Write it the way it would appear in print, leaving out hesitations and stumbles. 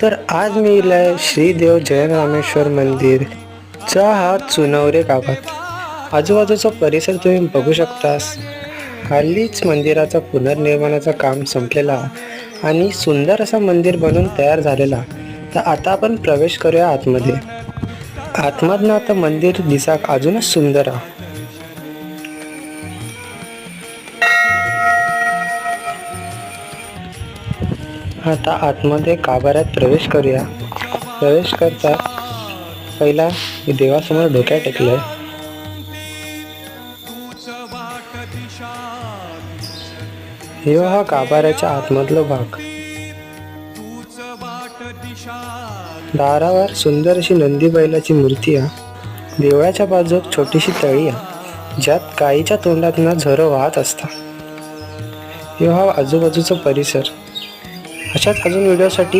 तर आज मी इलाय श्री देव जैन रामेश्वर मंदिरचा हा चुनवरे गावात. आजूबाजूचा परिसर तुम्ही बघू शकतास. हल्लीच मंदिराचा पुनर्निर्माणाचं काम संपलेला आणि सुंदर असं मंदिर बनून तयार झालेला. तर आता आपण प्रवेश करूया आतमध्ये. आतमधनं आता मंदिर दिसाक अजूनच सुंदर आहे. आता आतमध्ये गाभाऱ्यात प्रवेश करूया. प्रवेश करता पहिला देवासमोर डोक्या टेकलंय. ह्यो हा गाभाऱ्याच्या आतमधलो भाग. दारावर सुंदर अशी नंदी बैलाची मूर्ती आहे. देवळाच्या बाजूक छोटीशी तळी आहे ज्यात गाईच्या तोंडातनं झरं वाहत असता. ह्यो हा आजूबाजूचा परिसर. अशाच अजून व्हिडिओसाठी